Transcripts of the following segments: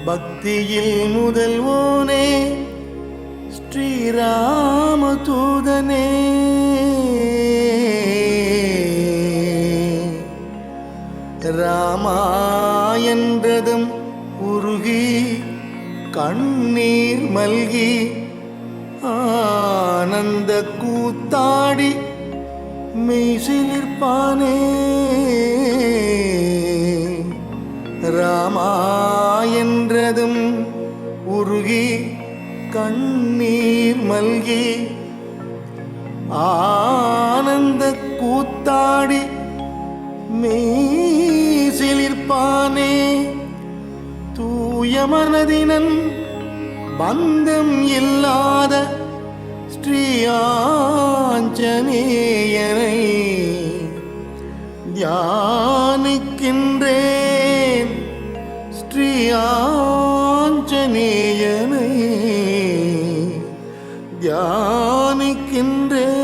பக்தியில் முதல்வோனே ஸ்ரீராம தூதனே, ராமா என்றதும் உருகி கண்ணீர் மல்கி ஆனந்த கூத்தாடி மெய்சிலிர்ப்பானே. ராமா என்றதும் உருகி கண்ணீர் மல்கி ஆனந்த கூத்தாடி மெய்சிலிர்ப்பானே. தூய மனதினன் பந்தம் இல்லாத ஸ்ரீ ஆஞ்சநேயனை தியானிக்கின்றேன். ஸ்ரீ ஆஞ்சநேயனை தியானிக்கின்றேன்.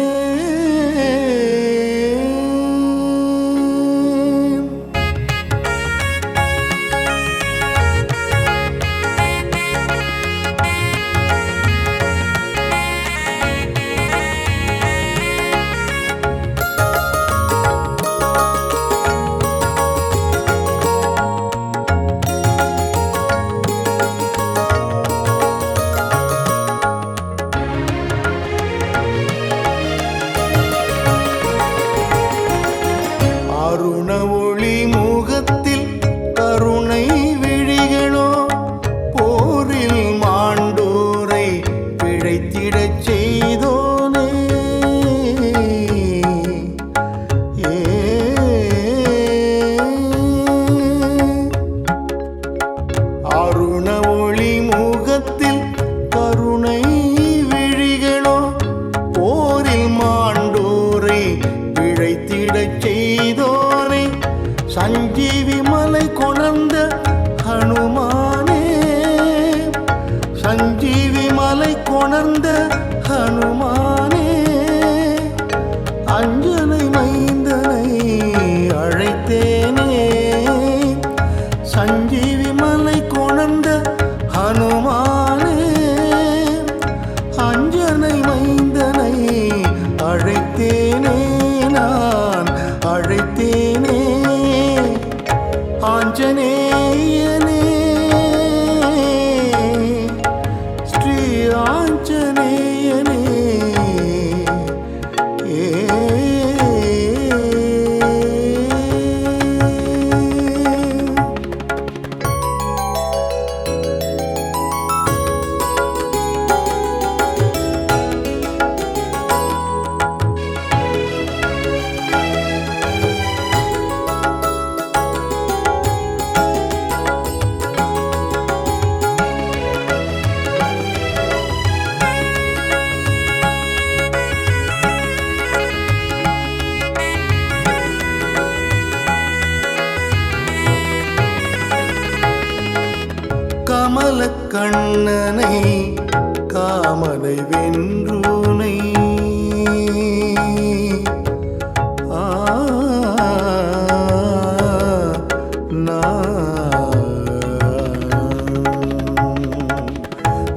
அருண ஒளி முகத்தில் கருணை விழிகளோ போரில் மாண்டோரை பிழைத்திடச் செய்தோனே. அருண ஒளி முகத்தில் கருணை விழிகளோ போரில் மாண்டோரை பிழைத்திடச் செய்தோனே. சஞ்சீவி மலை கொணர்ந்த ஹனுமானே, சஞ்சீவி மலை கொணர்ந்த ஹனுமானே, அஞ்சனை மைந்தனை அழைத்தேனே. சஞ்சீவி மலை கொணர்ந்த ஹனுமானே, அஞ்சனை மைந்தனை அழைத்தேனே, நான் அழைத்தேனே. ஆஞ்சநேயனே, ஸ்ரீ ஆஞ்சநேயனே, கமல கண்ணனை காமனை வென்றூனை,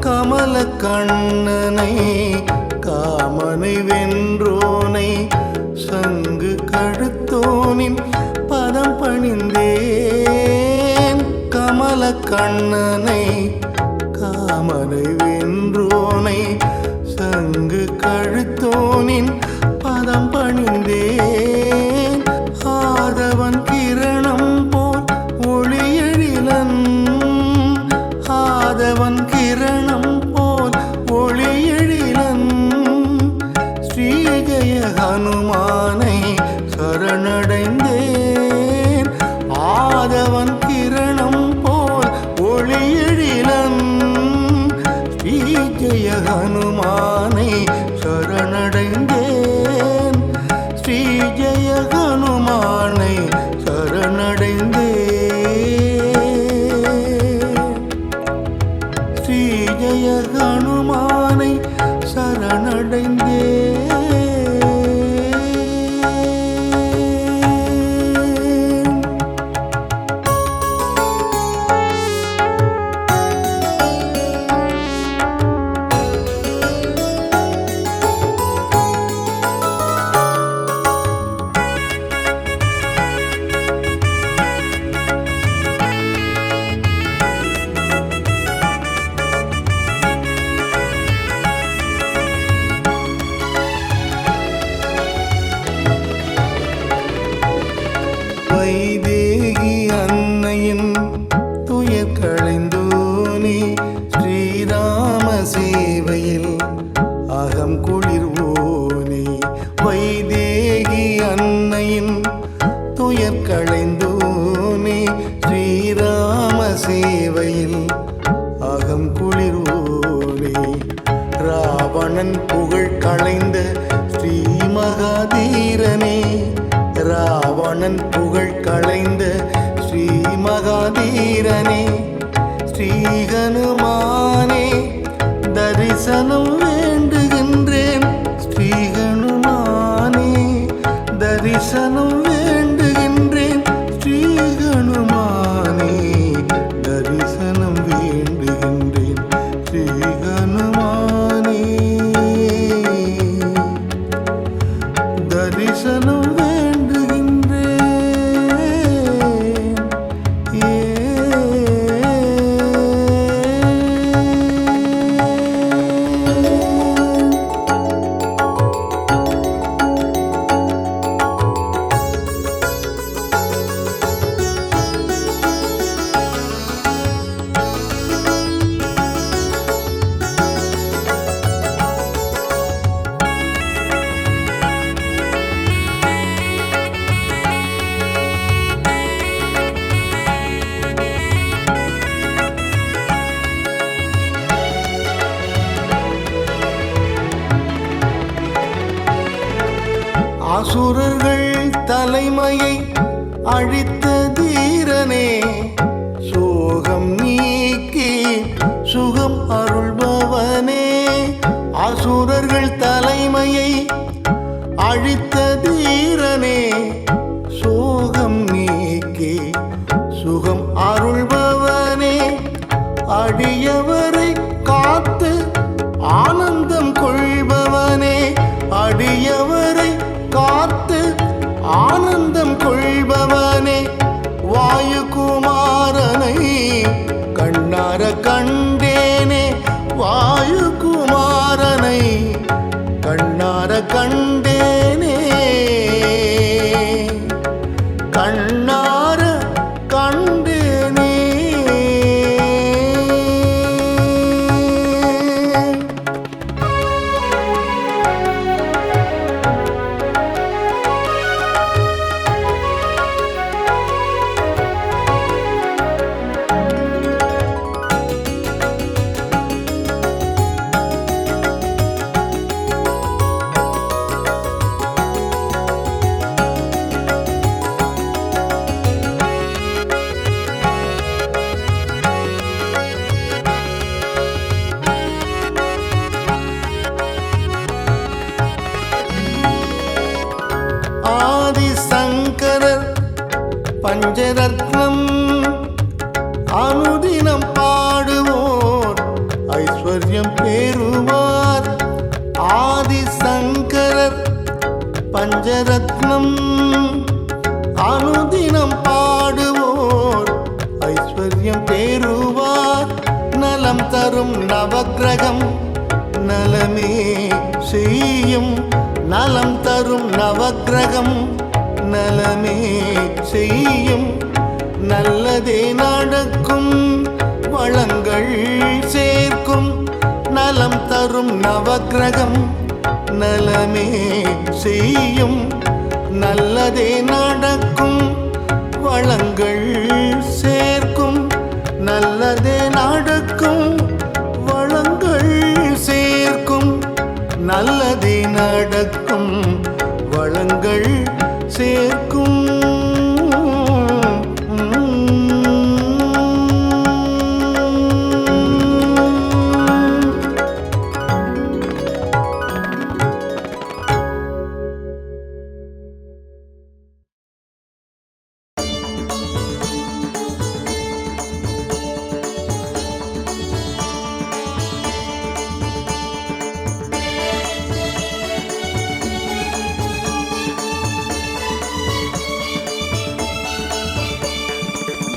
கமல கண்ணனை காமனை வென்றோனை சங்கு கழுத்தோனின் பதம் பணிந்தேன். கமல கண்ணனை காமனை வென்றோனை சங்கு கழுத்தோனின் பதம் பணிந்தேன். ஆதவன் கிரணம் போல் ஒளியெழிலன், ஆதவன் கிரணம் போல் ஒளியெழிலன், ஸ்ரீ ஜெய ஹனுமானை சரணடைந்தேன். ஆதவன் கிரணம் போல் ஒளியெழிலன், ஸ்ரீ ஜெய ஹனுமானை சரணடைந்தேன். ஸ்ரீ ஜெய ஹனுமானை சரணடைந்தேன். ஸ்ரீ ஜெய ஹனுமானை சரணடைந்தேன். வைதேகி அன்னையின் துயர் களைந்தோனே ஸ்ரீராம சேவையில் அகம் குளிர்வோனே வைதேகி அன்னையின் துயர் களைந்தோனே ஸ்ரீராம சேவையில் அகம் குளிர்வோனே ராவணன் புகழ் களைந்த ஸ்ரீ மகாதீரனே ராவணன் புகழ் களைந்த ஸ்ரீ மகாதீரனே ஸ்ரீஹனுமானே தரிசனம் வேண்டுகின்றேன் ஸ்ரீஹனுமானே தரிசனம் வேண்டுகின்றேன் ஸ்ரீஹனுமானே தரிசனம் வேண்டுகின்றேன் ஸ்ரீஹனுமானே தரிசனம் அசுரர்கள் தலைமையை அழித்த தீரனே சோகம் நீக்கி சுகம் அருள்பவனே அசுரர்கள் தலைமையை அழித்த தீரனே சோகம் நீக்கி சுகம் அருள்பவனே அடியவரை காத்து ஆனந்தம் கொள்பவனே அடியவரை காத்து ஆனந்தம் கொள்பவனே வாயுகுமாரனை கண்ணார கண்டேனே வாயுகுமாரனை கண்ணார கண்டேனே கண்ணார கண்டேனே ஆதிசங்கரர் பஞ்சரத்னம் அனுதினம் பாடுவோர் ஐஸ்வர்யம் பெறுவார் ஆதிசங்கரர் பஞ்சரத்னம் அனுதினம் பாடுவோர் ஐஸ்வர்யம் பெறுவார் நலம் தரும் நவக்கிரகம் நலமே செய்யும் நலம் தரும் நவக்கிரகம் நலமே செய்யும் நல்லதே நடக்கும் வளங்கள் சேர்க்கும் நலம் தரும் நவக்கிரகம் நலமே செய்யும் நல்லதே நடக்கும் வளங்கள் சேர்க்கும் நல்லதே நடக்கும் வளங்கள் சேர்க்கும் நல்லதே நடக்கும் வளங்கள் சேர்க்கும்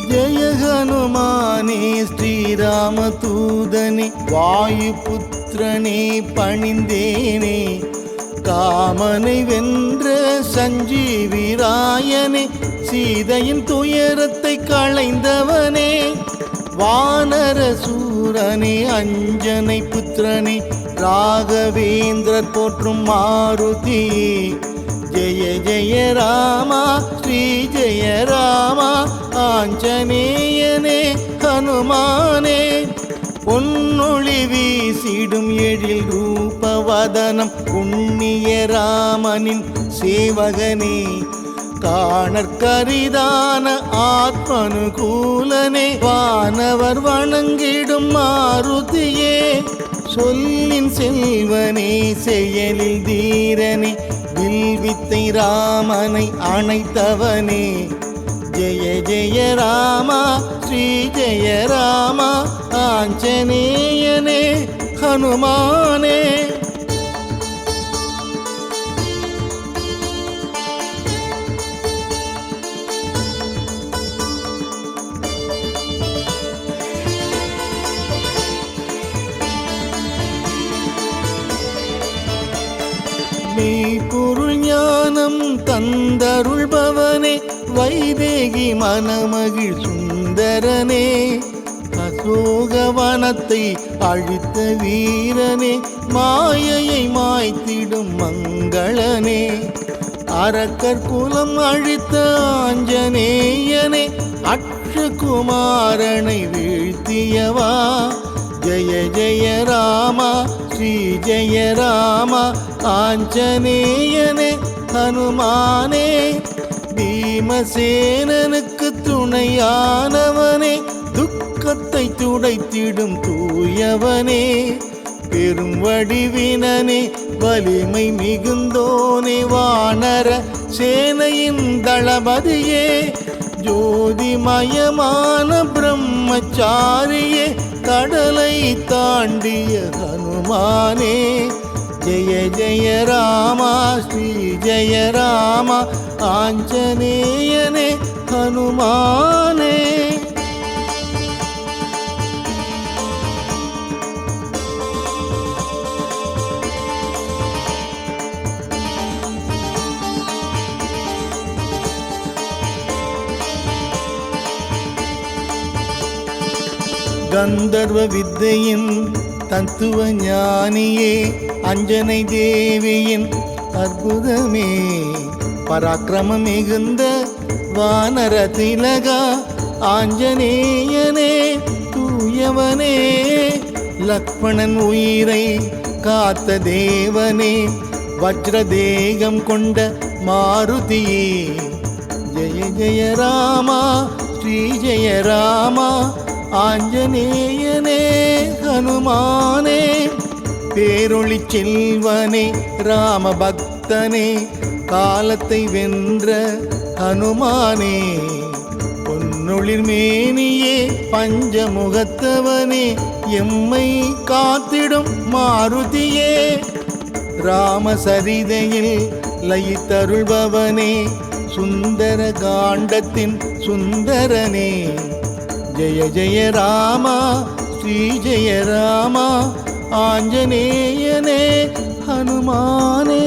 ஜெய ஹனுமானே ஸ்ரீராமதூதனே வாயுபுத்திரனே பணிந்தேனே காமனை வென்ற சஞ்சீவிராயனே, சீதையின் துயரத்தை களைந்தவனே, வானர சூரனே, அஞ்சனை புத்திரனே, ராகவேந்திரர் போற்றும் மாருதி. ஜெய ஜெய ராமா ஸ்ரீ ஜெய ராமா ஆஞ்சநேயனே ஹனுமானே, பொன்னொளி வீசிடும் எழில் ரூபவதனம் புண்ணிய ராமனின் சேவகனே, காணற்கரிதான ஆத்மனுகூலனே, வானவர் வணங்கிடும் மாருதியே, சொல்லின் செல்வனே, செயலில் தீரனே, வில்வித்தை ராமனை அணைத்தவனே. ஜெய ஜெய ராமா ஸ்ரீ ஜெய ராமா ஆஞ்சநேயனே ஹனுமானே. மெய்ப்பொருள் ஞானம் தந்தருள்பவனே, வைதேகி மணமகிழ் சுந்தரனே, அசோகவனத்தை அழித்த வீரனே, மாயையை மாய்த்திடும் மங்களனே, அரக்கர் குலம் அழித்த ஆஞ்சநேயனே, அக்ஷகுமாரனை வீழ்த்தியவா. ஜெய ஜெய ராமா ஸ்ரீ ஜெய ராமா ஆஞ்சநேயனே ஹனுமானே, பீமசேனனுக்கு துணையானவனே, துக்கத்தை துடைத்திடும் தூயவனே, பெரும் வடிவினனே, வலிமை மிகுந்தோனே, வானர சேனையின் தளபதியே, ஜோதிமயமான பிரம்மச்சாரியே, கடலை தாண்டிய ஹனுமானே. ஜெய ஜெய ராமா ஸ்ரீ ஜெய ராமா ஆஞ்சநேயனே ஹனுமானே. கந்தர்வ வித்தையின் தத்துவ ஞானியே, அஞ்சனை தேவியின் அற்புதமே, பராக்கிரமம் மிகுந்த வானர திலகா ஆஞ்சநேயனே தூயவனே, லக்ஷ்மணன் உயிரை காத்த தேவனே, வஜ்ரதேகம் கொண்ட மாருதியே. ஜெய ஜெய ராமா ஸ்ரீ ஜெய ராமா ஆஞ்சநேயனே ஹனுமானே, பேரொளி செல்வனே ராம பக்தனே, காலத்தை வென்ற ஹனுமானே, பொன்னொளிர் மேனியே பஞ்சமுகத்தவனே, எம்மை காத்திடும் மாருதியே, ராமசரிதையில் லயித்தருள்பவனே, சுந்தர காண்டத்தின் சுந்தரனே. ஜெய ஜெய ராமா ஸ்ரீ ஜெய ராமா ஆஞ்சநேயனே ஹனுமானே.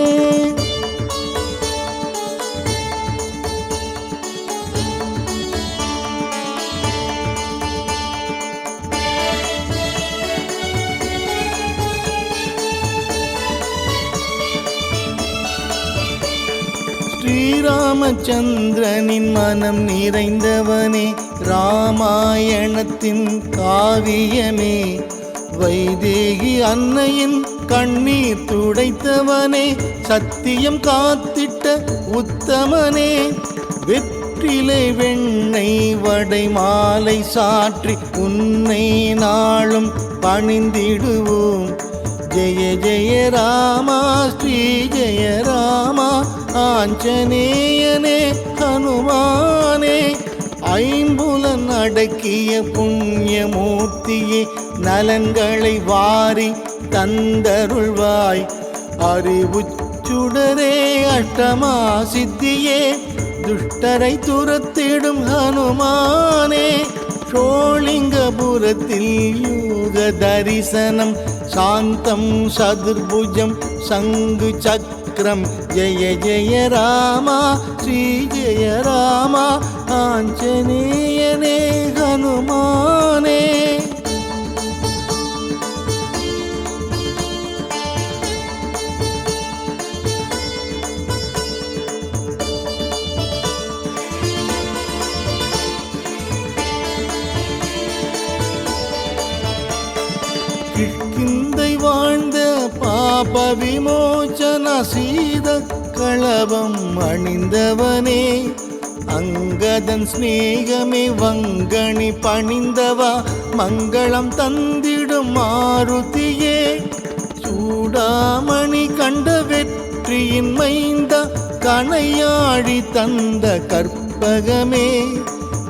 ஸ்ரீராமச்சந்திரனின் மனம் நிறைந்தவனே, ராமாயணத்தின் காவியமே, வைதேகி அன்னையின் கண்ணீர் துடைத்தவனே, சத்தியம் காத்திட்ட உத்தமனே, வெற்றிலை வெண்ணெய் வடை மாலை சாற்றி உன்னை நாளும் பணிந்திடுவோம். ஜெய ஜெய ராமா ஸ்ரீ ஜெய ராமா ஆஞ்சநேயனே ஹனுமானே, ஐம்புலன் அடக்கிய புண்ணியமூர்த்தியே, நலன்களை வாரி தந்தருள்வாய். அறிவுச்சுடரே அஷ்டமா சித்தியே, துஷ்டரை துரத்திடும் ஹனுமானே, ஷோலிங்கபுரத்தில் யோக தரிசனம், சாந்தம் சதுர்புஜம் சங்கு சக்கர சக்கரம் ஜெய ஜெய ராமா ஸ்ரீ ஜெய ராமா ஆஞ்சநேயனே ஹனுமானே. கிஷ்கிந்தை வாழ்ந்த பாப விமோச்சன சீத களபம் அணிந்தவனே, அங்கதன் ஸ்நேகமே வங்கணி பணிந்தவா மங்களம் தந்திடும் மாருதியே, சூடாமணி கண்ட வெற்றியின் மைந்த கணையாழி தந்த கற்பகமே,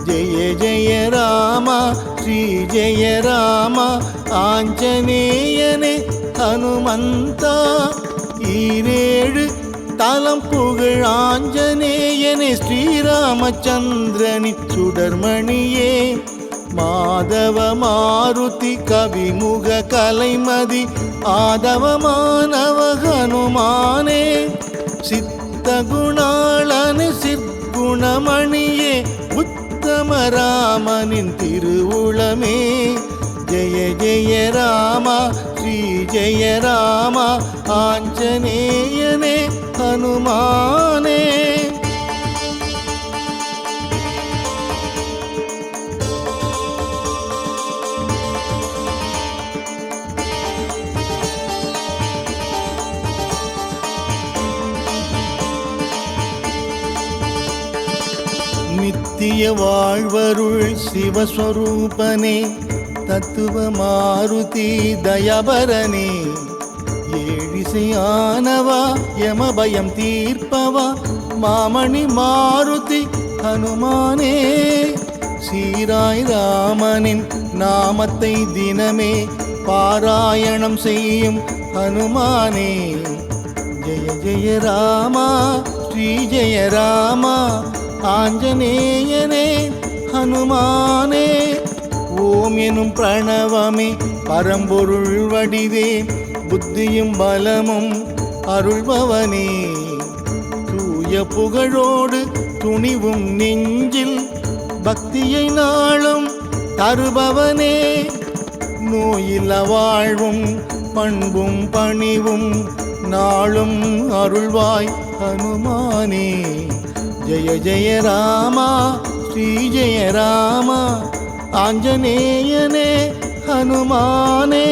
ஜெய ஜெய ராமா ஸ்ரீ ஜெய ராமா ஆஞ்சநேயனே ஹனுமந்தா. ஈரேழு தலம் புகழ் ஆஞ்சநேயனே ஸ்ரீராமச்சந்திரனின் சுடர்மணியே, மாதவ மாருதி கவிமுக கலைமதி ஆதவமானவ ஹனுமானே, சித்த குணாளனு சிற்குணமணியே உத்தம ராமனின் திருவுளமே, ஜெய ஜெய ராமா ஸ்ரீ ஜெய ராமா ஆஞ்சநேயனே ஹனுமானே. நித்திய வாழ்வருள் சிவஸ்வரூபனே, தத்துவ மாருதி தயபரனே, ஏழிசையானவா யமபயம் தீர்ப்பவா மாமணி மாருதி ஹனுமானே, சீராய் ராமனின் நாமத்தை தினமே பாராயணம் செய்யும் ஹனுமானே, ஜெய ஜெய ராமா ஸ்ரீ ஜெய ராமா ஆஞ்சநேயனே ஹனுமானே. ஓம் எனும் பிரணவமே பரம்பொருள் வடிவே, புத்தியும் பலமும் அருள்பவனே, தூய புகழோடு துணிவும் நெஞ்சில் பக்தியை நாளும் தருபவனே, நோயில்ல வாழ்வும் பண்பும் பணிவும் நாளும் அருள்வாய் ஹனுமானே, ஜெய ஜெய ராமா ஸ்ரீ ஜெய ராமா ஆஞ்சநேயனே ஹனுமானே.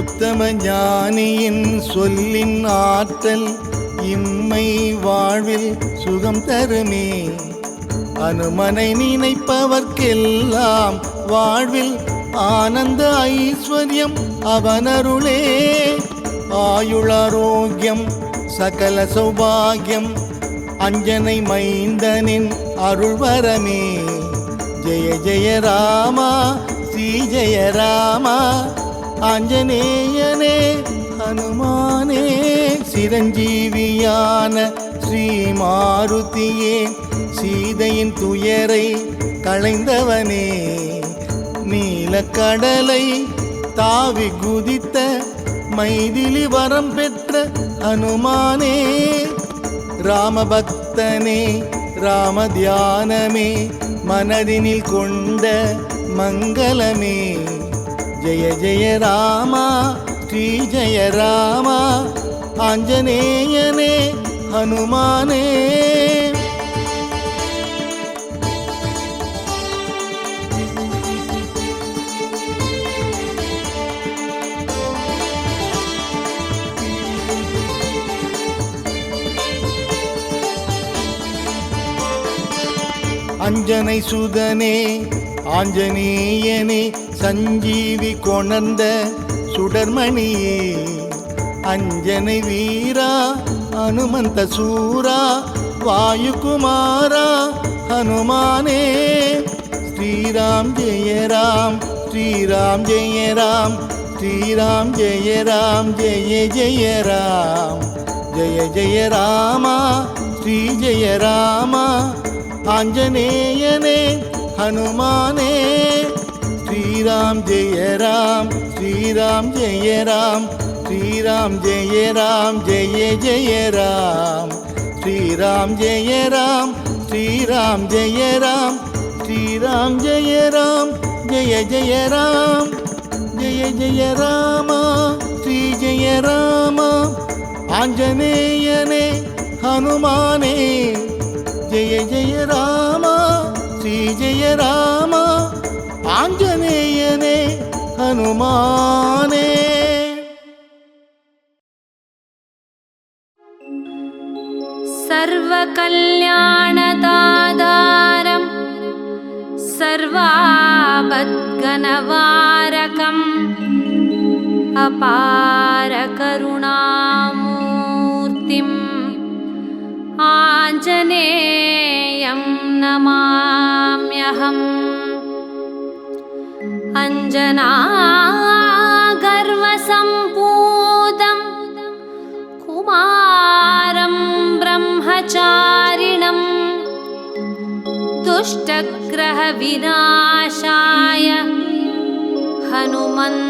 உத்தம ஞானியின் சொல்லின் ஆற்றல் இம்மை வாழ்வில் சுகம் தருமே, அனுமனை நினைப்பவர்க்கெல்லாம் வாழ்வில் ஆனந்த ஐஸ்வர்யம் அவனருளே, ஆயுளாரோக்கியம் சகல சௌபாகியம் அஞ்சனை மைந்தனின் அருள்வரமே, ஜெய ஜெய ராமா ஸ்ரீ ஜெய ராமா ஆஞ்சநேயனே ஹனுமானே. சிரஞ்சீவியான ஸ்ரீ மாருதியே, சீதையின் துயரை களைந்தவனே, நீலக்கடலை தாவி குதித்த மைதிலி வரம் பெற்ற ஹனுமானே, ராமபக்தனே ராம தியானமே மனதினில் கொண்ட மங்களமே, ஜெய ஜெய ராமா ஸ்ரீ ஜெய ராமா ஆஞ்சநேயனே ஹனுமானே. அஞ்சனை சுதனே ஆஞ்சநேயனே, சஞ்சீவி கொணர்ந்த சுடர்மணியே, அஞ்சனை வீரா ஹனுமந்த சூரா வாயுகுமாரா ஹனுமானே, ஸ்ரீராம் ஜெய ராம் ஸ்ரீராம் ஜெய ராம் श्रीराम जय राम जय जय राम जय जय राम श्री जय राम आंजनेयने हनुमाने श्रीराम जय राम श्रीराम जय राम श्रीराम जय राम जय जय राम श्रीराम जय राम श्रीराम जय राम श्रीराम जय राम जय जय राम जय जय राम श्री जय राम आंजनेयने हनुमाने जय जय राम श्री जय राम आंजनेयने हनुमाने। सर्वकल्याणदातारं सर्वापद्घ्नवारकम् अपार करुणामूर्तिम् आञ्जनेयं नमाम्यहम्। अञ्जनागर्वसम्पूतं कुमारं ब्रह्मचारिणं दुष्टग्रहविनाशाय हनुमन्तमुपास्महे।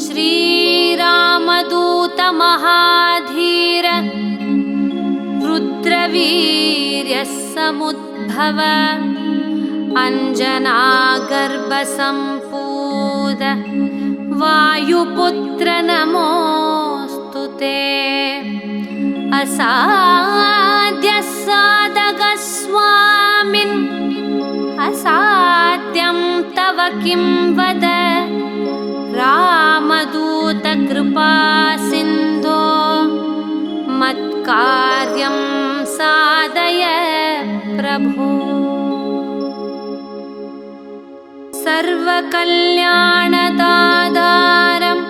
श्रीरामदूतमहाधीर रुद्रवीर्यसमुद्भव अञ्जनागर्भसम्पूत वायुपुत्र नमोऽस्तु ते। असाध्यसाधकस्वामिन् असाध्यं तव किं वद रामदूतकृपासिन्धो मत्कार्यं साधय प्रभो। सर्वकल्याणदातारं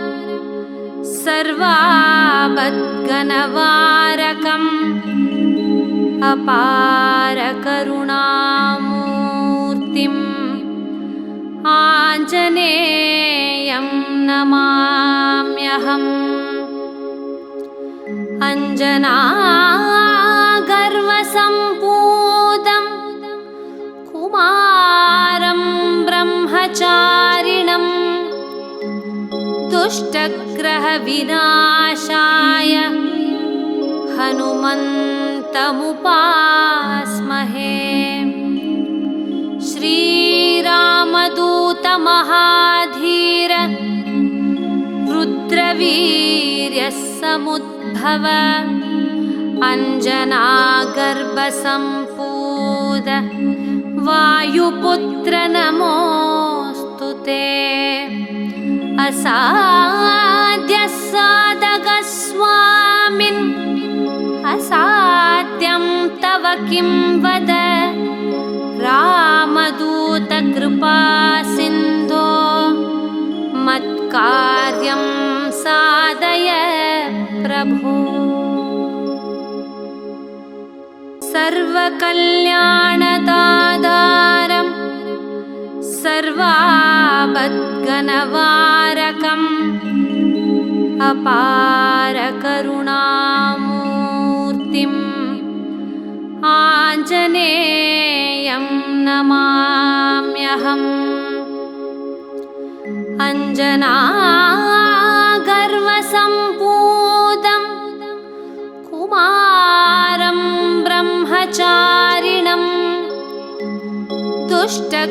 सर्वापद्घ्नवारकम् अपार करुणामूर्तिम् आञ्जनेयं नमाम्यहम्। अञ्जनागर्वसम्पूतं कुमारं ब्रह्मचारिणं दुष्टग्रहविनाशाय हनुमन्तमुपास्महे। श्रीरामदूतमहाधीर रुद्रवीर्यसमुद्भव अञ्जनागर्भसम्पूत वायुपुत्र नमोऽस्तु ते। असाध्यसाधकस्वामिन् असाध्यं तव किं वद रामदूतकृपासिन्धो मत्कार्यं साधय प्रभो। सर्वकल्याणदातारं सर्वापद्घ्नवारकम् अपार करुणामूर्तिम् आञ्जनेयं नमाम्यहम्। अञ्जनागर्वसम्पूतं कुमारं ब्रह्मचारिणं दुष्टग्रहविनाशाय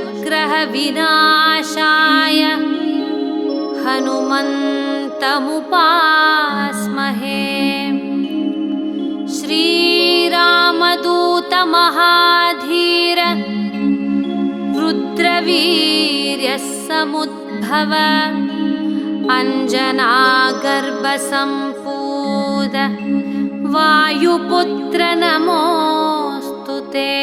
हनुमन्तमुपास्महे। श्रीरामदूतमहाधीर रुद्रवीर्यसमुद्भव अञ्जनागर्भसम्पूत वायुपुत्र नमोऽस्तु ते।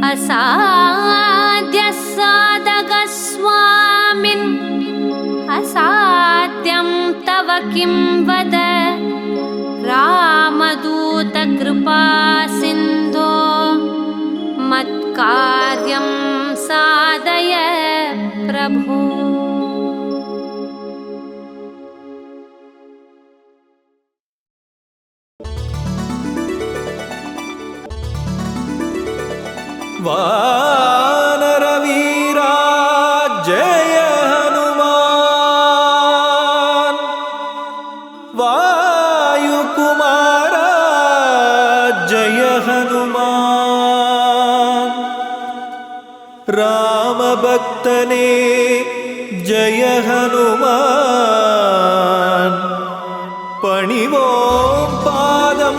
असाध्यसाधकस्वामिन् असाध्यं तव किं वद रामदूतकृपासिन्धो मत्कार्यं साधय वानरवीरा जय हनुमान वायुकुमारा जय हनुमान रामभक्तने जय हनुमान पणिवों पादं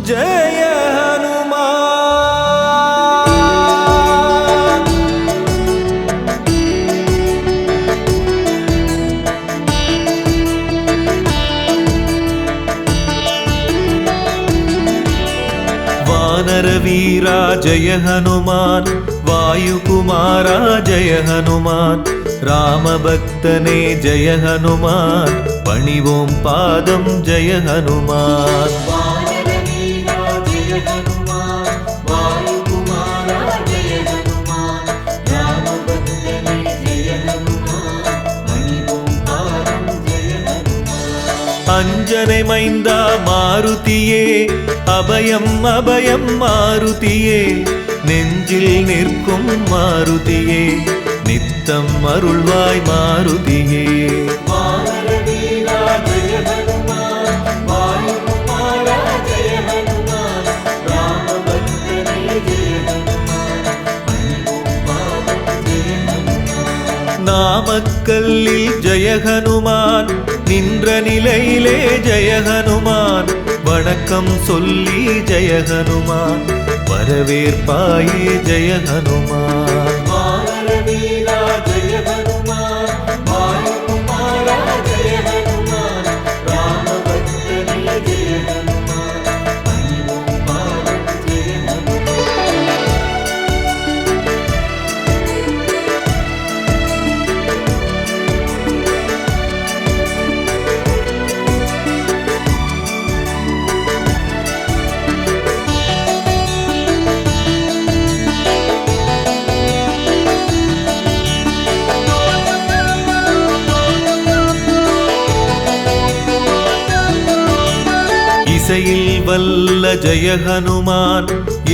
जय हनुमान वानरवीरा जय हनुमान वायुकुमारा जय हनुमान रामभक्तने जय हनुमान पणिवों पादं जय हनुमान वानरवीरा जय हनुमान वायुकुमारा जय हनुमान रामभक्तने जय हनुमान पणिवों पादं जय हनुमान अंजने मैंदा मारुतिये अभयं अभयं मारुतिये நெஞ்சில் நிற்கும் மாருதியே நித்தம் அருள்வாய் மாருதியே வானரவீரா ஜெய ஹனுமான் வாயுகுமாரா ஜெய ஹனுமான் ராமபக்தனே ஜெய ஹனுமான் பணிவோம் பாதம் ஜெய ஹனுமான் நாமக்கல்லில் ஜெய ஹனுமான் நின்ற நிலையிலே ஜெய ஹனுமான் வணக்கம் சொல்லி ஜெய ஹனுமான் வரவேற்பாயே ஜெய ஹனுமான் வானரவீரா ஜெய ஹனுமான் வாயுகுமாரா ஜெய ஹனுமான் ராமபக்தனே ஜெய ஹனுமான் பணிவோம் பாதம் ஜெய ஹனுமான் இசையில் வல்ல ஜெய ஹனுமான்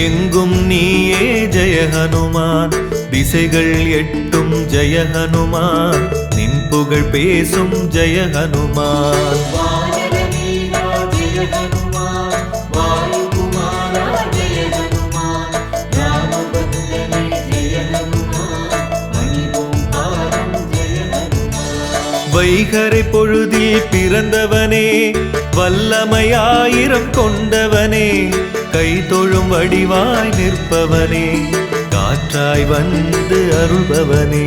எங்கும் நீயே ஜெய ஹனுமான் திசைகள் எட்டும் ஜெய ஹனுமான் நின் புகழ் பேசும் ஜெய ஹனுமான் வானரவீரா ஜெய ஹனுமான் வாயுகுமாரா ஜெய ஹனுமான் ராமபக்தனே ஜெய ஹனுமான் பணிவோம் பாதம் ஜெய ஹனுமான் வைகரை பொழுதில் பிறந்தவனே வல்லமையாயிரம் கொண்டவனே கை தொழும் வடிவாய் நிற்பவனே காற்றாய் வந்து அருள்பவனே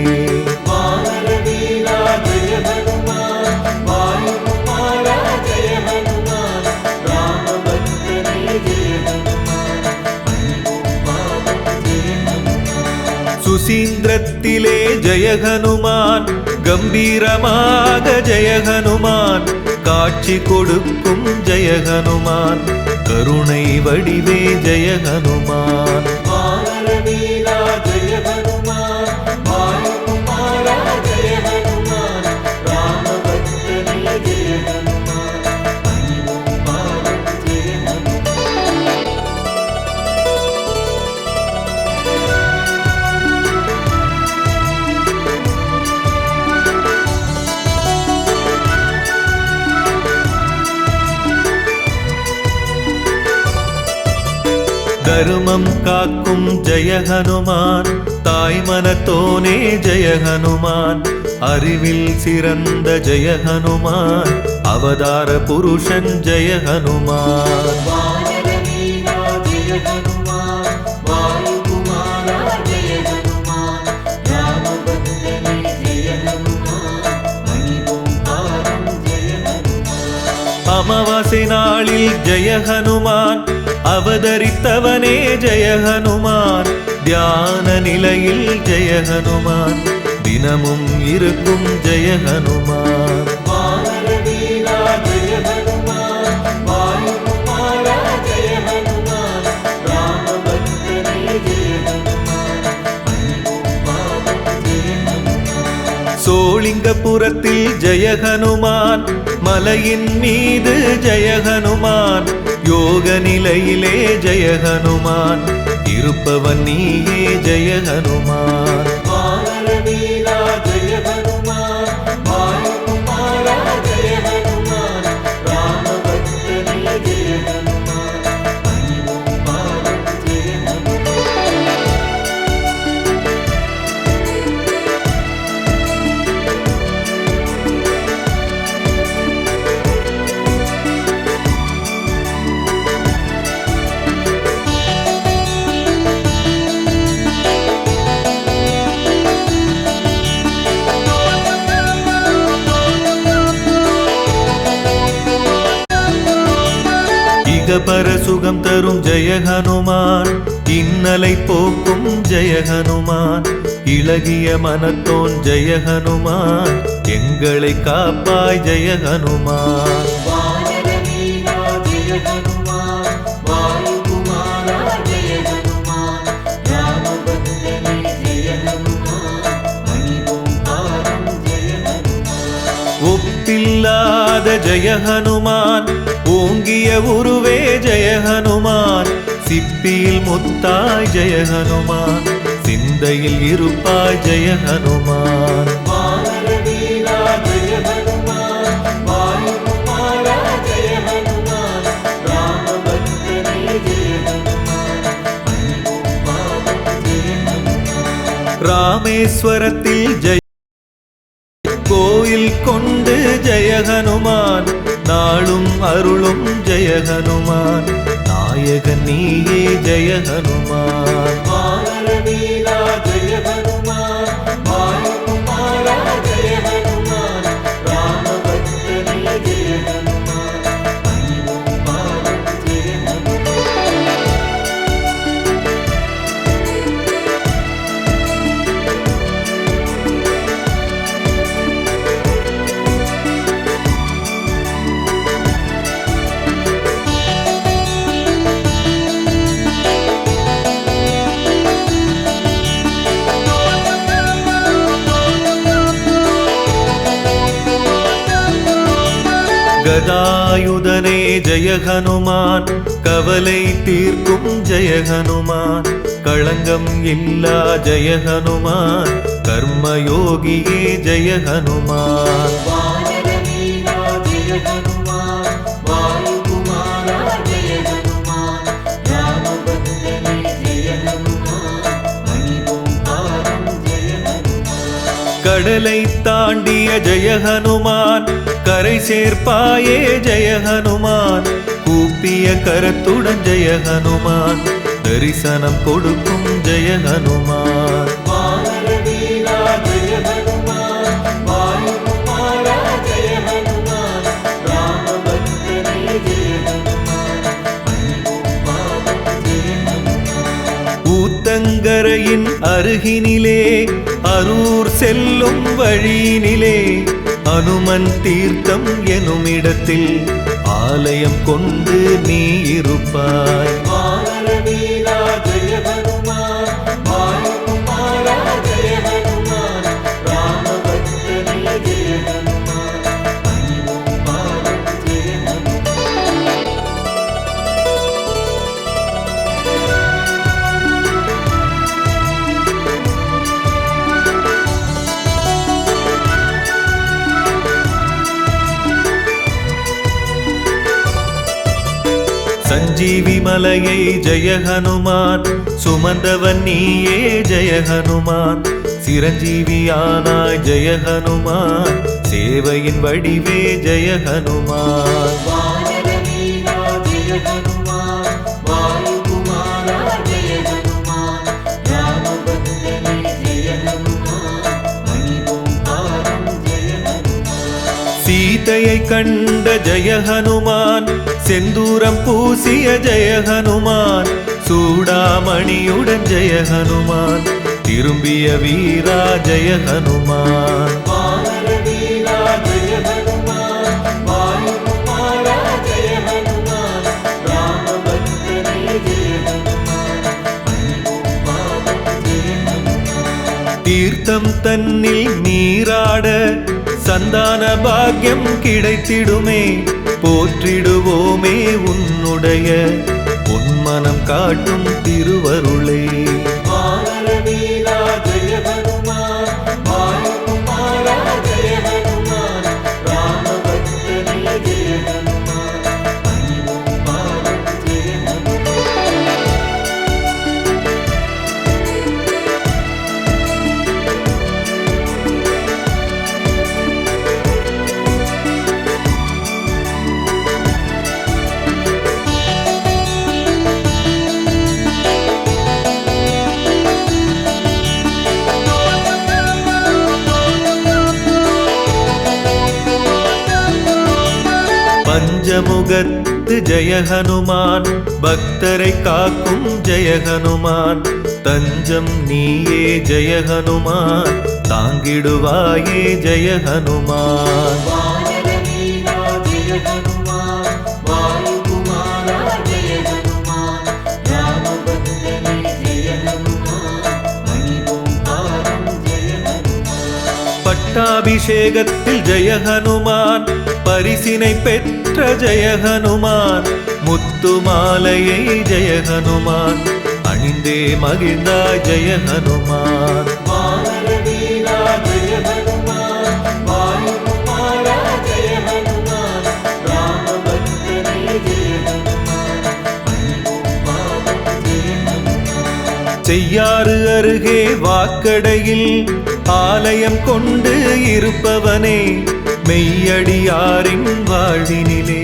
வானரவீரா ஜெய ஹனுமான் வாயுகுமாரா ஜெய ஹனுமான் ராமபக்தனே ஜெய ஹனுமான் பணிவோம் பாதம் ஜெய ஹனுமான் சுசீந்திரத்திலே ஜெய ஹனுமான் கம்பீரமாக ஜெய ஹனுமான் காட்சி கொடுக்கும் ஜெய ஹனுமான் கருணை வடிவே ஜெய ஹனுமான் வானரவீரா ஜெய ஹனுமான் வாயுகுமாரா ஜெய ஹனுமான் ராமபக்தனே ஜெய ஹனுமான் பணிவோம் பாதம் ஜெய ஹனுமான் தருமம் காக்கும் ஜெய ஹனுமான் தாய் மனத்தோனே ஜெய ஹனுமான் அறிவில் சிறந்த ஜெய ஹனுமான் அவதார புருஷன் ஜெய ஹனுமான் வானரவீரா ஜெய ஹனுமான் வாயுகுமாரா ஜெய ஹனுமான் ராமபக்தனே ஜெய ஹனுமான் பணிவோம் பாதம் ஜெய ஹனுமான் அமாவாசை நாளில் ஜெய ஹனுமான் அவதரித்தவனே ஜெய ஹனுமான் தியான நிலையில் ஜெய ஹனுமான் தினமும் இருக்கும் ஜெய ஹனுமான் வானரவீரா ஜெய ஹனுமான் வாயுகுமாரா ஜெய ஹனுமான் ராமபக்தனே ஜெய ஹனுமான் பணிவோம் பாதம் ஜெய ஹனுமான் சோளிங்கபுரத்தில் ஜெய ஹனுமான் மலையின் மீது ஜெய ஹனுமான் யோக நிலையிலே ஜெய ஹனுமான் இருப்பவன் நீயே ஜெய ஹனுமான். வானர வீரா ஜெய ஹனுமான், வாயுகுமாரா ஜெய ஹனுமான், ராமபக்தனே ஜெய ஹனுமான், பணிவோம் பாதம் ஜெய ஹனுமான். இகபர சுகம் தரும் ஜெய ஹனுமான், இன்னலை போக்கும் ஜெய ஹனுமான், இளகிய மனத்தோன் ஜெய ஹனுமான், எங்களை காப்பாய் ஜெய ஹனுமான். வானர வீரா ஜெய ஹனுமான், வாயுகுமாரா ஜெய ஹனுமான், ராமபக்தனே ஜெய ஹனுமான், பணிவோம் பாதம் ஜெய ஹனுமான். ஒப்பில்லாத ஜெய ஹனுமான், ஓங்கிய உருவே ஜெய ஹனுமான், சிப்பியில் முத்தாய் ஜெய ஹனுமான், சிந்தையில் இருப்பாய் ஜெய ஹனுமான். வானர வீரா ஜெய ஹனுமான், வாயுகுமாரா ஜெய ஹனுமான், ராமபக்தனே ஜெய ஹனுமான், பணிவோம் பாதம் ஜெய ஹனுமான். ராமேஸ்வரத்தில் ஜெய கோயில் கொண்டு ஜெய ஹனுமான், நாளும் அருளும் ஜெய ஹனுமான், நாயகன் நீயே ஜெய ஹனுமான். வானர வீரா ஜெய ஹனுமான், வாயுகுமாரா ஜெய ஹனுமான், ராமபக்தனே ஜெய ஹனுமான், பணிவோம் பாதம் ஜெய ஹனுமான். கதாயுதனே ஜெய ஹனுமான், கவலை தீர்க்கும் ஜெய ஹனுமான், களங்கம் இல்லா ஜெய ஹனுமான், கர்மயோகியே ஜெய ஹனுமான். வானர வீரா ஜெய ஹனுமான், வாயுகுமாரா ஜெய ஹனுமான், ராமபக்தனே ஜெய ஹனுமான், பணிவோம் பாதம் ஜெய ஹனுமான். கடலை தாண்டிய ஜெய ஹனுமான், கரை சேர்ப்பாயே ஜெய ஹனுமான், கூப்பிய கரத்துடன் ஜெய ஹனுமான், தரிசனம் கொடுக்கும் ஜெய ஹனுமான். வானர வீரா ஜெய ஹனுமான், வாயுகுமாரா ஜெய ஹனுமான், ராமபக்தனே ஜெய ஹனுமான், பணிவோம் பாதம் ஜெய ஹனுமான். ஊத்தங்கரையின் அருகினிலே, அரூர் செல்லும் வழியினிலே, அனுமன் தீர்த்தம் எனுமிடத்தில் ஆலயம் கொண்டு நீ இருப்பாய். வானர வீரா ஜெய ஹனுமான், வாயுகுமாரா ஜெய ஹனுமான், ராமபக்தனே ஜெய ஹனுமான், பணிவோம் பாதம் ஜெய ஹனுமான். சஞ்சீவி மலையை ஜெய ஹனுமான், சுமந்தவன் நீயே ஜெய ஹனுமான், சிரஞ்சீவியானாய் ஜெய ஹனுமான், சேவையின் வடிவே ஜெய ஹனுமான். வானர வீரா ஜெய ஹனுமான், வாயுகுமாரா ஜெய ஹனுமான், ராமபக்தனே ஜெய ஹனுமான், பணிவோம் பாதம் ஜெய ஹனுமான். சீதையை கண்ட ஜெய ஹனுமான், செந்தூரம் பூசிய ஜெய ஹனுமான், சூடாமணியுடன் ஜெய ஹனுமான், திரும்பிய வீரா ஜெய ஹனுமான். வானர வீரா ஜெய ஹனுமான், வாயுகுமாரா ஜெய ஹனுமான், ராமபக்தனே ஜெய ஹனுமான், பணிவோம் பாதம் ஜெய ஹனுமான். தீர்த்தம் தன்னில் நீராட சந்தான பாக்கியம் கிடைத்திடுமே, போற்றிடுவோமே உன்னுடைய பொன்மன ஞானம் காட்டும் திருவருளே. வானர வீரா ஜெய ஹனுமான், வாயுகுமாரா ஜெய ஹனுமான், ராமபக்தனே ஜெய ஹனுமான், பணிவோம் பாதம் ஜெய ஹனுமான். பஞ்சமுகத்து ஜெய ஹனுமான், பக்தரை காக்கும் ஜெய ஹனுமான், தஞ்சம் நீயே ஜெய ஹனுமான், தாங்கிடுவாயே ஜெய ஹனுமான். வானர வீரா ஜெய ஹனுமான், வாயுகுமாரா ஜெய ஹனுமான், ராமபக்தனே ஜெய ஹனுமான், பணிவோம் பாதம் ஜெய ஹனுமான். பட்டாபிஷேகத்தில் ஜெய ஹனுமான், பரிசினை பெற்ற ஜெய ஹனுமான், முத்து மாலையை ஜெய ஹனுமான், அணிந்தே மகிழ்ந்தாய் ஜெய ஹனுமான். வானர வீரா ஜெய ஹனுமான், வாயுகுமாரா ஜெய ஹனுமான், ராமபக்தனே ஜெய ஹனுமான், பணிவோம் பாதம் ஜெய ஹனுமான். செய்யாறு அருகே வாக்கடையில் ஆலயம் கொண்டு இருப்பவனே, மெய்யடியாரின் வாழ்வினிலே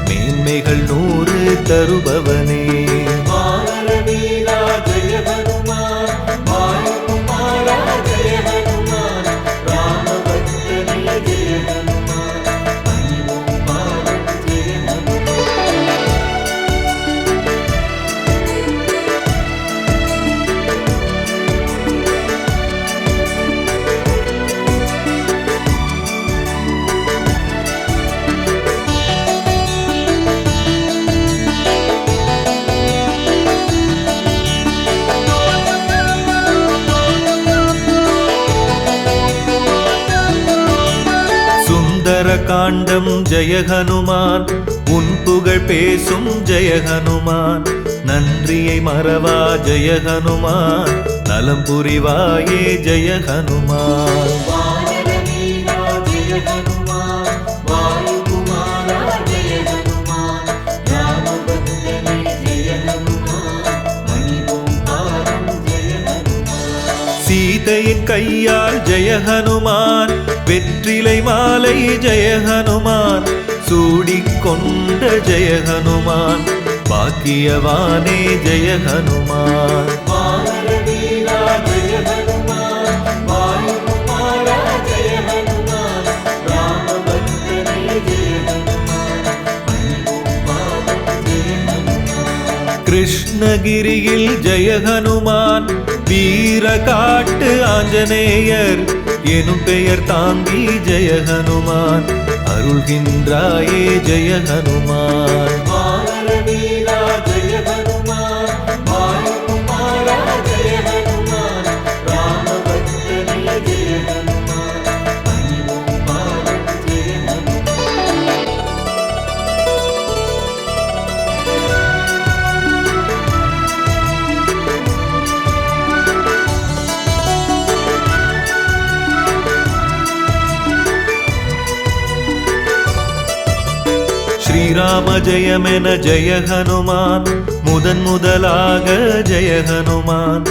மேன்மைகள் 100 தருபவனே. வானர வீரா ஜெய ஹனுமான், வாயுகுமாரா ஜெய ஹனுமான், ராமபக்தனே ஜெய ஹனுமான், பணிவோம் பாதம் ஜெய ஹனுமான். சுந்தர காண்டம் ஜெய ஹனுமான், உன் புகழ் பேசும் ஜெய ஹனுமான், நன்றியை மறவா ஜெய ஹனுமான், நலம் புரிவாயே ஜெய ஹனுமான். வானர வீரா ஜெய ஹனுமான், வாயுகுமாரா ஜெய ஹனுமான், ராமபக்தனே ஜெய ஹனுமான், பணிவோம் பாதம் ஜெய ஹனுமான். சீதையின் கையால் ஜெய ஹனுமான், வெற்றிலை மாலை ஜெய ஹனுமான், சூடிக்கொண்ட ஜெய ஹனுமான், பாக்கியவானே ஜெய ஹனுமான். வானர வீரா ஜெய ஹனுமான், வாயுகுமாரா ஜெய ஹனுமான், ராமபக்தனே ஜெய ஹனுமான், பணிவோம் பாதம் ஜெய ஹனுமான். கிருஷ்ணகிரியில் ஜெய ஹனுமான், வீர காட்டு ஆஞ்சநேயர் எனும் பெயர் தாங்கி ஜெய ஹனுமான், அருள்கின்றாயே ஜெய ஹனுமான். வானர வீரா ஜெய ஹனுமான், வாயுகுமாரா ஜெய ஹனுமான், ராமபக்தனே ஜெய ஹனுமான், பணிவோம் பாதம் ஜெய ஹனுமான். ஸ்ரீராம ஜெயமென ஜெய ஹனுமான், முதலாக ஜெய ஹனுமான்,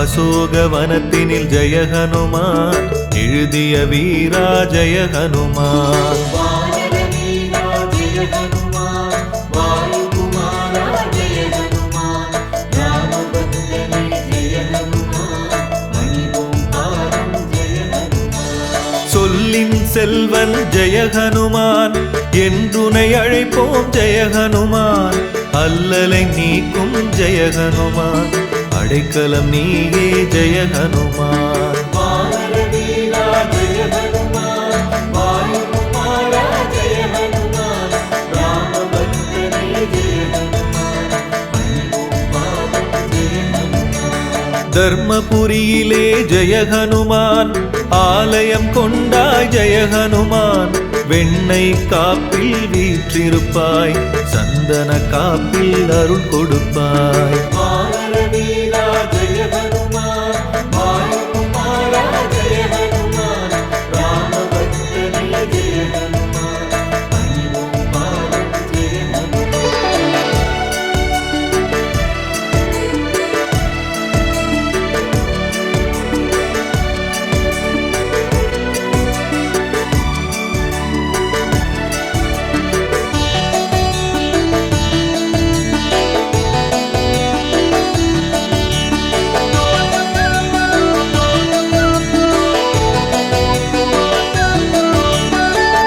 அசோக வனத்தினில் ஜெய ஹனுமான், எழுதிய வீரா ஜெய ஹனுமான். வானர வீரா ஜெய ஹனுமான், வாயுகுமாரா ஜெய ஹனுமான், ராமபக்தனே ஜெய ஹனுமான், பணிவோம் பாதம் ஜெய ஹனுமான். சொல்லின் செல்வன் ஜெய ஹனுமான், என்றுனை அழைப்போம் ஜெய ஹனுமான், அல்லலை நீக்கும் ஜெய ஹனுமான், அடைக்கலம் நீயே ஜெய ஹனுமான். வானர வீரா ஜெய ஹனுமான், வாயுகுமாரா ஜெய ஹனுமான், ராமபக்தனே ஜெய ஹனுமான், பணிவோம் பாதம் ஜெய ஹனுமான். தர்மபுரியிலே ஜெய ஹனுமான், ஆலயம் கொண்டாய் ஜெய ஹனுமான், வெண்ணை காப்பில் வீற்றிருப்பாய், சந்த சந்தன காப்பில் அருள் கொடுப்பாய். வானரவீரா ஜெய ஹனுமான், வாயுகுமாரா ஜெய ஹனுமான், ராமபக்தனே ஜெய ஹனுமான், பணிவோம் பாதம் ஜெய ஹனுமான்.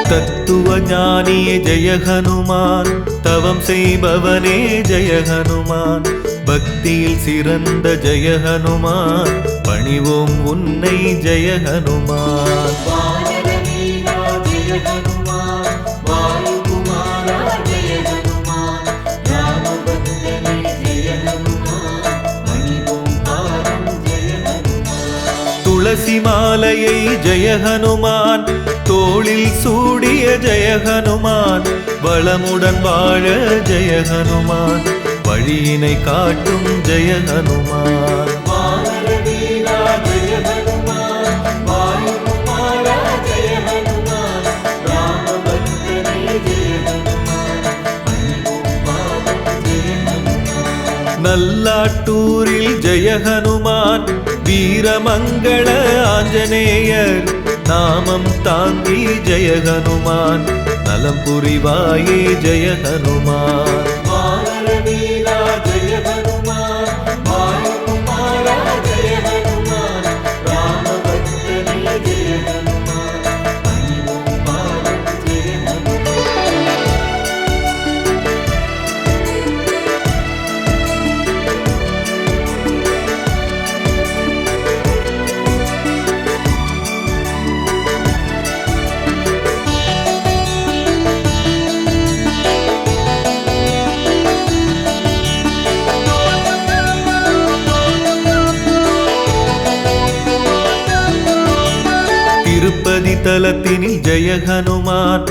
தத்துவ ஞானியே ஜெய ஹனுமான், தவம் செய்பவனே ஜெய ஹனுமான், பக்தியில் சிறந்த ஜெய ஹனுமான், பணிவோம் உன்னை ஜெய ஹனுமான். வானரவீரா ஜெய ஹனுமான், வாயுகுமாரா ஜெய ஹனுமான், ராமபக்தனே ஜெய ஹனுமான், பணிவோம் பாதம் ஜெய ஹனுமான். துளசி மாலையை ஜெய ஹனுமான், தோளில் சூடிய ஜெய ஹனுமான், வளமுடன் வாழ ஜெய ஹனுமான், வழியினை காட்டும் ஜெய ஹனுமான். வானரவீரா ஜெய ஹனுமான், வாயுகுமாரா ஜெய ஹனுமான், ராமபக்தனே ஜெய ஹனுமான், பணிவோம் பாதம் ஜெய ஹனுமான். நல்லாட்டூரில் ஜெய ஹனுமான், வீரமங்கள ஆஞ்சநேயர், நாமம் தாங்கி ஜெய ஹனுமான், நலம் புரிவாயே ஜெய ஹனுமான். வானரவீரா ஜெய ஹனுமான், வாயுகுமாரா ஜெய ஹனுமான், ராமபக்தனே ஜெய ஹனுமான், பணிவோம் பாதம் ஜெய ஹனுமான். திருப்பதி தலத்தினில் ஜெய ஹனுமான்,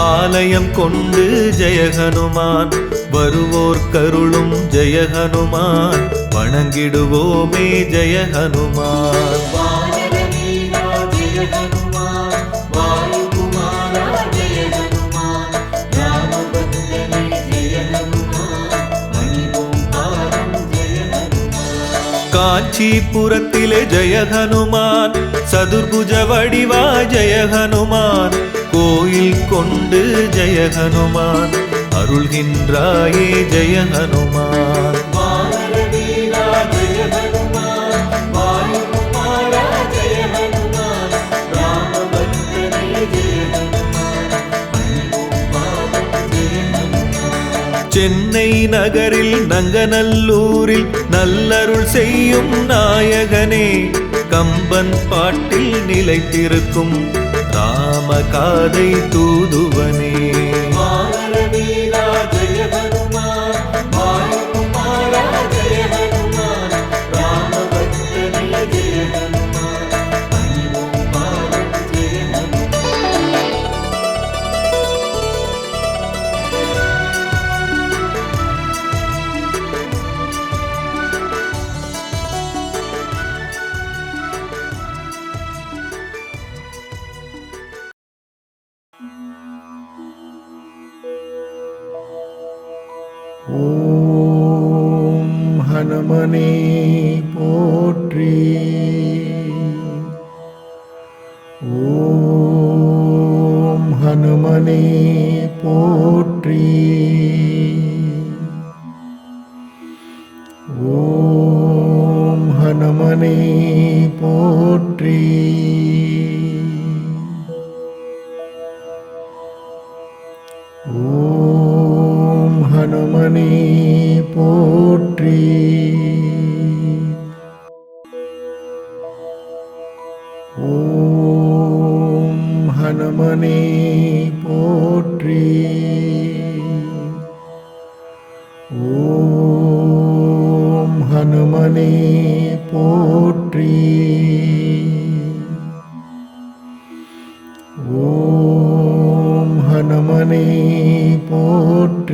ஆலயம் கொண்டு ஜெய ஹனுமான், வருவோர் கருளும் ஜெய ஹனுமான், வணங்கிடுவோமே ஜெய ஹனுமான். வானரவீரா ஜெய ஹனுமான், வாயுகுமாரா ஜெய ஹனுமான், ராமபக்தனே ஜெய ஹனுமான், பணிவோம் பாதம் ஜெய ஹனுமான். காஞ்சிபுரத்திலே ஜெய ஹனுமான், சதுர்புஜ வடிவா ஜெய ஹனுமான், கோயில் கொண்டு ஜெய ஹனுமான், அருள்கின்றாயே ஜெய ஹனுமான். வானரவீரா ஜெய ஹனுமான், வாயுகுமாரா ஜெய ஹனுமான், ராமபக்தனே ஜெய ஹனுமான், பணிவோம் பாதம் ஜெய ஹனுமான். சென்னை நகரில் நங்கநல்லூரில் நல்லருள் செய்யும் நாயகனே, கம்பன் பாட்டில் நிலைத்திருக்கும் ராமகாதை தூதுவனே. வானரவீரா ஜெய ஹனுமான், வாயுகுமாரா ஜெய ஹனுமான், ராமபக்தனே ஜெய ஹனுமான், பணிவோம் பாதம் ஜெய ஹனுமான். ஓம் ஹனுமனே போற்றி. ஓம் ஹனுமனே போற்றி. ஓம் ஹனுமனே போற்றி. ஓம் ஹனுமனே போற்றி. ஓம் ஹனுமனே போற்றி. ஓம் ஹனுமனே போற்றி. ஓம் ஹனுமனே போற்றி.